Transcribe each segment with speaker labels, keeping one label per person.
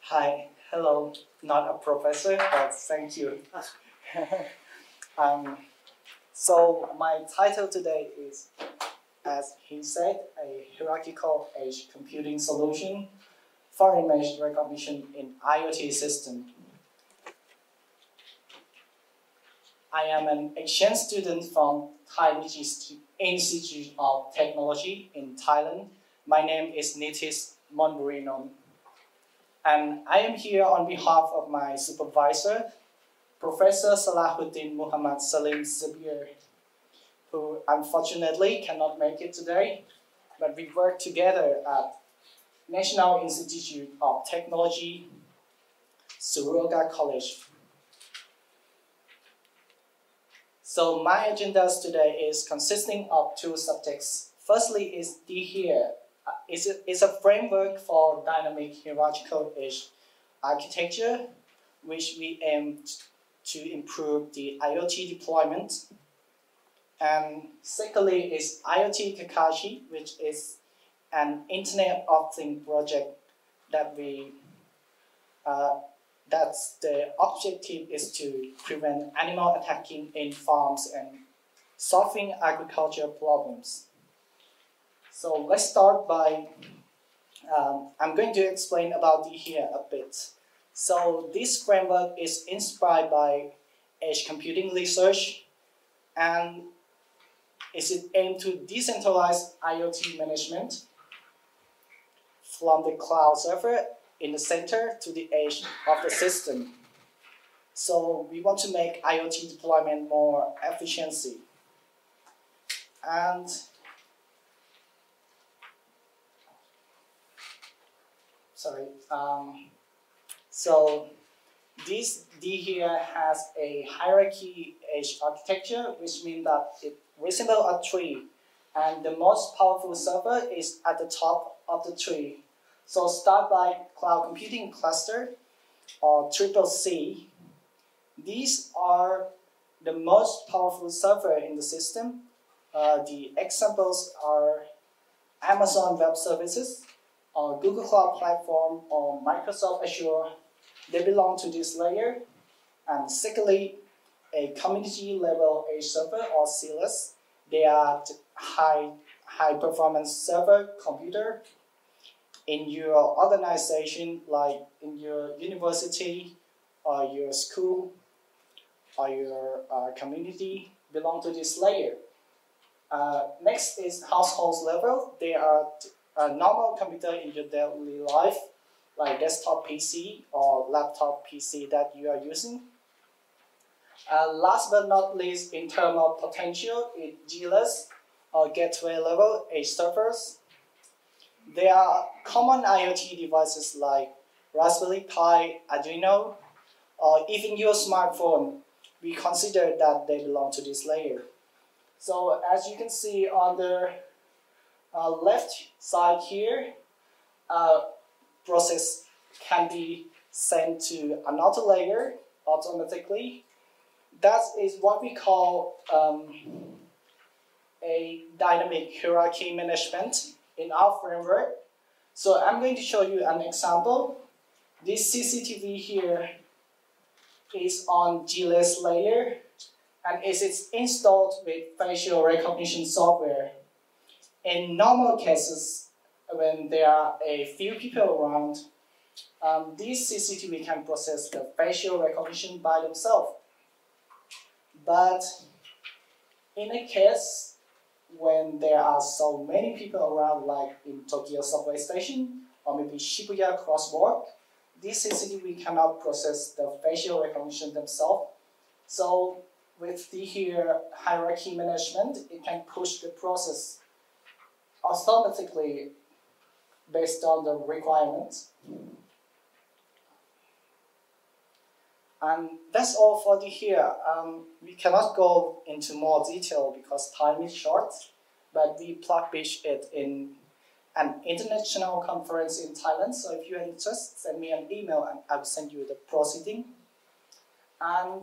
Speaker 1: Hi, hello, not a professor, but thank you. So my title today is, as he said, a hierarchical edge computing solution for image recognition in IoT system. I am an exchange student from Thai-Nichi Institute of Technology in Thailand. My name is Nitis Monburinon. And I am here on behalf of my supervisor, Professor Salahuddin Muhammad Salim Zabir, who unfortunately cannot make it today, but we work together at National Institute of Technology, Suruga College. So my agenda today is consisting of two subjects. Firstly is DHERE. It's a framework for dynamic hierarchical edge architecture, which we aim to improve the IoT deployment. And secondly is IoT Kakashi, which is an Internet of Things project that that's the objective is to prevent animal attacking in farms and solving agricultural problems. So let's start by, I'm going to explain about DHERE a bit. So this framework is inspired by edge computing research and is aimed to decentralize IoT management from the cloud server in the center to the edge of the system. So we want to make IoT deployment more efficiency. And so this DHERE has a hierarchy edge architecture, which means that it resembles a tree, and the most powerful server is at the top of the tree. So start by cloud computing cluster or CCC. These are the most powerful server in the system. The examples are Amazon Web Services, or Google Cloud Platform, or Microsoft Azure. They belong to this layer. And secondly, a community level edge server or CLS. They are high performance server computer in your organization, like in your university or your school or your community, belong to this layer. Next is household level. They are a normal computer in your daily life, like desktop PC or laptop PC that you are using. Last but not least, in terms of potential, is GLS or gateway level edge servers. They are common IoT devices like Raspberry Pi, Arduino, or even your smartphone. We consider that they belong to this layer. So as you can see on the left side here, process can be sent to another layer automatically. That is what we call a dynamic hierarchy management in our framework. So I'm going to show you an example. This CCTV here is on GLS layer, and it's installed with facial recognition software. In normal cases, when there are a few people around, this CCTV can process the facial recognition by themselves. But in a case when there are so many people around, like in Tokyo subway station or maybe Shibuya crosswalk, this CCTV cannot process the facial recognition themselves. So with the hierarchy management, it can push the process automatically based on the requirements. And that's all for DHERE. We cannot go into more detail because time is short, but we published it in an international conference in Thailand. So if you're interested, send me an email and I will send you the proceeding. And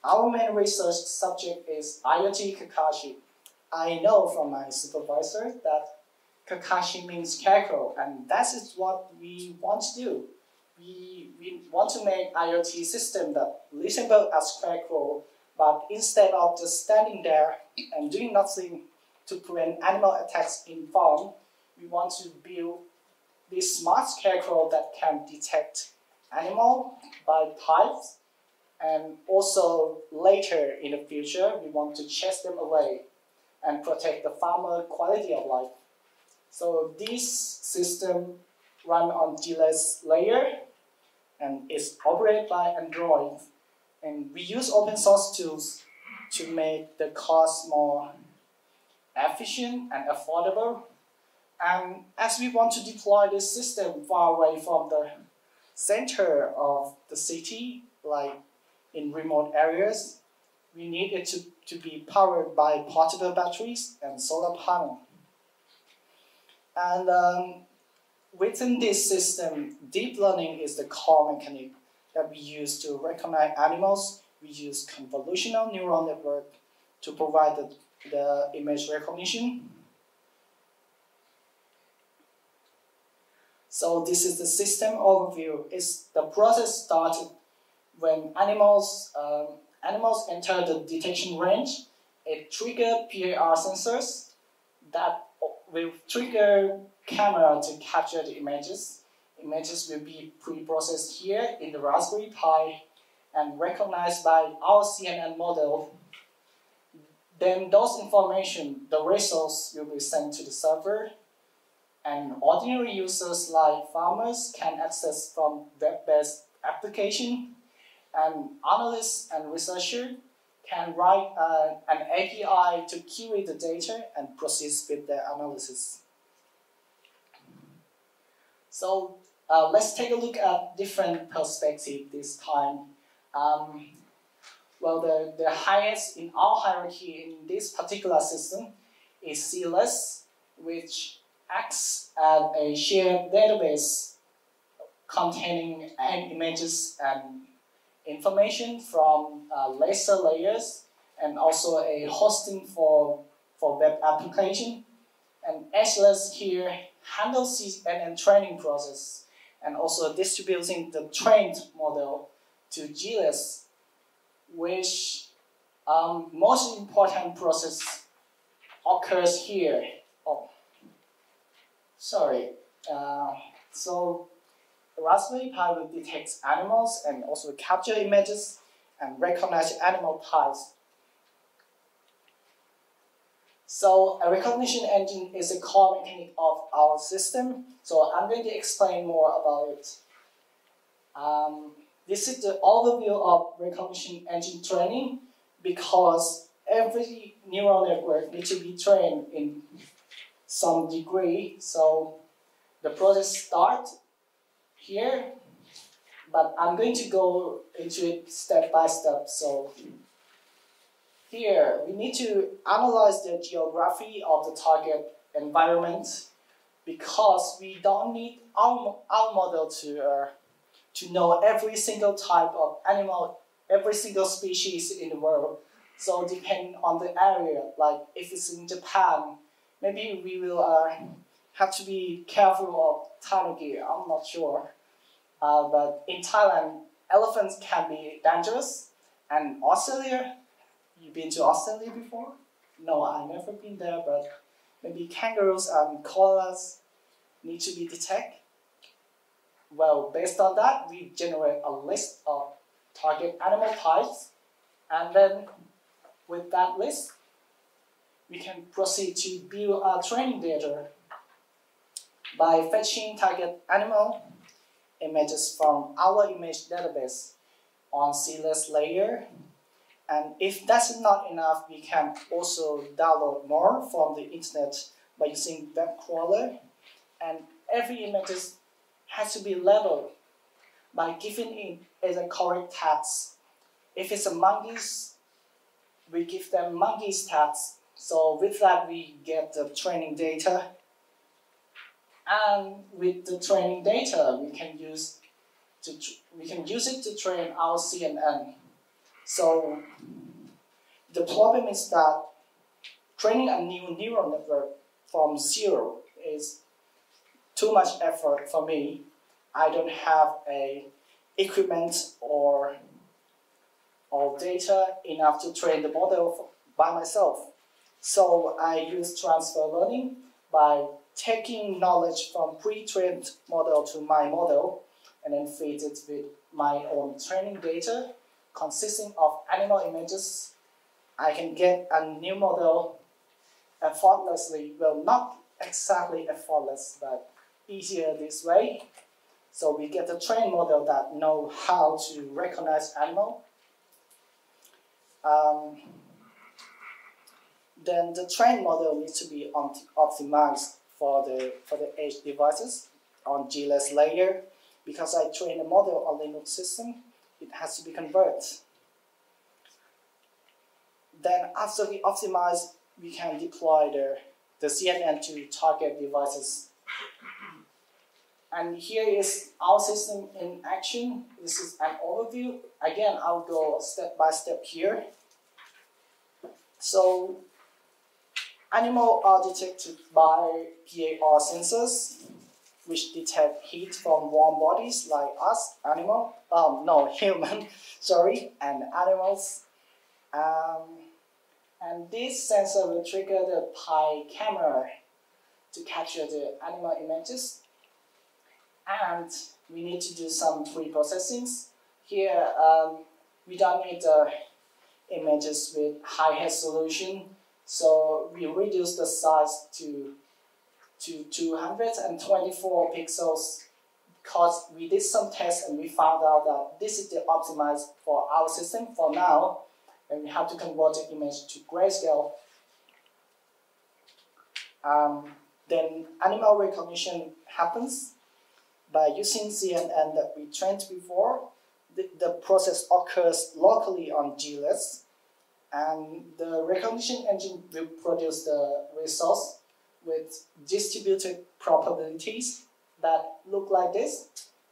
Speaker 1: our main research subject is IoT Kakashi. I know from my supervisor that Kakashi means scarecrow, and that is what we want to do. we want to make IoT system that resemble a scarecrow, but instead of just standing there and doing nothing to prevent animal attacks in farm, we want to build this smart scarecrow that can detect animal by types, and also later in the future we want to chase them away and protect the farmer quality of life. So this system run on GLS layer and is operated by Android, and we use open source tools to make the cost more efficient and affordable. And as we want to deploy this system far away from the center of the city, like in remote areas, we need it to be powered by portable batteries and solar panel. And within this system, deep learning is the core mechanic that we use to recognize animals. We use convolutional neural network to provide the image recognition. So this is the system overview. The process started when animals enter the detection range. It triggers PIR sensors that will trigger camera to capture the images. Images will be pre-processed here in the Raspberry Pi and recognized by our CNN model. Then those information, the results will be sent to the server, and ordinary users like farmers can access from web-based application, and analysts and researchers can write an API to query the data and proceed with their analysis. So let's take a look at different perspectives this time. Well, the highest in our hierarchy in this particular system is CLS, which acts as a shared database containing images and information from lesser layers, and also a hosting for web application. And HLS here handles CNN training process and also distributing the trained model to GLS, which most important process occurs here. Oh, sorry. So Raspberry Pi will detect animals and also capture images and recognize animal types. So a recognition engine is a core mechanic of our system. So I'm going to explain more about it. This is the overview of recognition engine training, because every neural network needs to be trained in some degree. So the process starts here, but I'm going to go into it step by step. So here we need to analyze the geography of the target environment, because we don't need our model to know every single type of animal, every single species in the world. So depending on the area, like if it's in Japan, maybe we will have to be careful of Thai-Nichi, I'm not sure. But in Thailand, elephants can be dangerous. And Australia, you've been to Australia before? No, I've never been there, but maybe kangaroos and koalas need to be detected. Well, based on that, we generate a list of target animal types, and then with that list, we can proceed to build our training data by fetching target animal images from our image database on CLS layer. And if that's not enough, we can also download more from the internet by using web crawler. And every image has to be labeled by giving it a correct tags. If it's a monkeys, we give them monkeys tags. So with that, we get the training data. And with the training data, we can use it to train our CNN. So the problem is that training a new neural network from zero is too much effort for me. I don't have a equipment or data enough to train the model by myself. So I use transfer learning by taking knowledge from pre-trained model to my model and then feed it with my own training data consisting of animal images. I can get a new model effortlessly, well, not exactly effortless, but easier this way. So we get a trained model that know how to recognize animal. Then the trained model needs to be optimized for the edge devices on GLS layer. Because I train a model on Linux system, it has to be converted. Then after we optimize, we can deploy the CNN to target devices. And here is our system in action. This is an overview. Again, I'll go step by step here. So animals are detected by PAR sensors, which detect heat from warm bodies like us, human, sorry, and animals. And this sensor will trigger the Pi camera to capture the animal images. And we need to do some pre-processing. Here, we don't need the images with high resolution, so we reduce the size to 224 pixels because we did some tests and we found out that this is the optimized for our system for now, and we have to convert the image to grayscale. Then animal recognition happens by using CNN that we trained before. The process occurs locally on GLS, and the recognition engine will produce the results with distributed probabilities that look like this.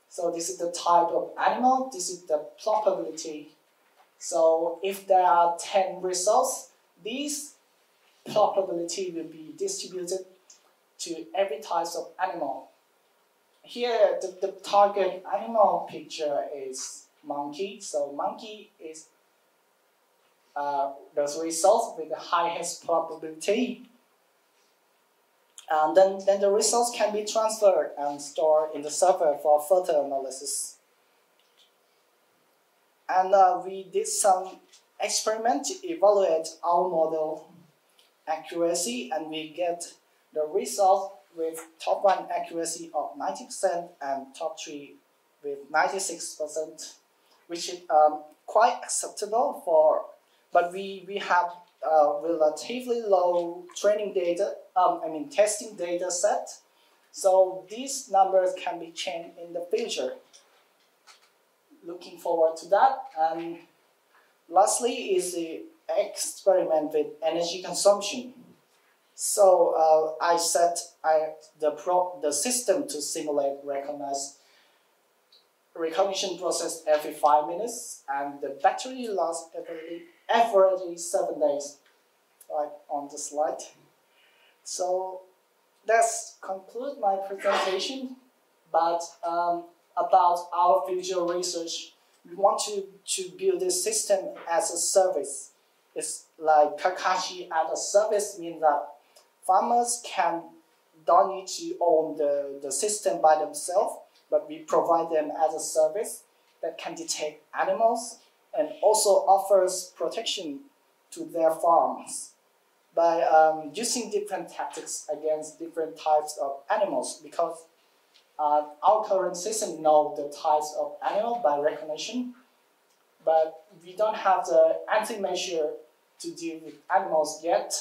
Speaker 1: So this is the type of animal, this is the probability. So if there are 10 results, these probability will be distributed to every type of animal. Here, the target animal picture is monkey. So monkey is the results with the highest probability. And then the results can be transferred and stored in the server for further analysis. And we did some experiment to evaluate our model accuracy, and we get the result with top 1 accuracy of 90% and top 3 with 96%, which is quite acceptable for, but we have relatively low training data, testing data set. So these numbers can be changed in the future. Looking forward to that. And lastly is the experiment with energy consumption. So I set the system to simulate recognition process every 5 minutes, and the battery lasts every 7 days, like on the slide. So that's conclude my presentation. But about our future research, we want to build this system as a service. It's like Kakashi as a service, means that farmers don't need to own the system by themselves, but we provide them as a service that can detect animals and also offers protection to their farms by using different tactics against different types of animals, because our current system knows the types of animal by recognition, but we don't have the anti-measure to deal with animals yet.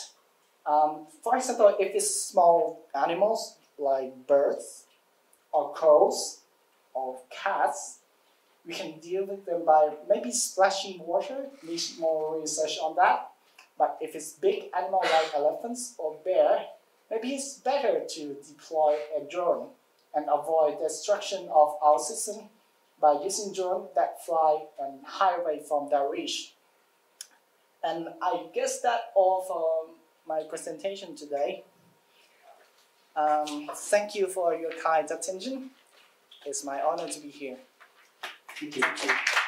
Speaker 1: For example, if it's small animals like birds or crows or cats, we can deal with them by maybe splashing water. Need more research on that. But if it's big animal like elephants or bear, maybe it's better to deploy a drone and avoid destruction of our system by using drones that fly and high away from their reach. And I guess that's all for my presentation today. Thank you for your kind attention. It's my honor to be here.
Speaker 2: Thank you.
Speaker 1: Thank you.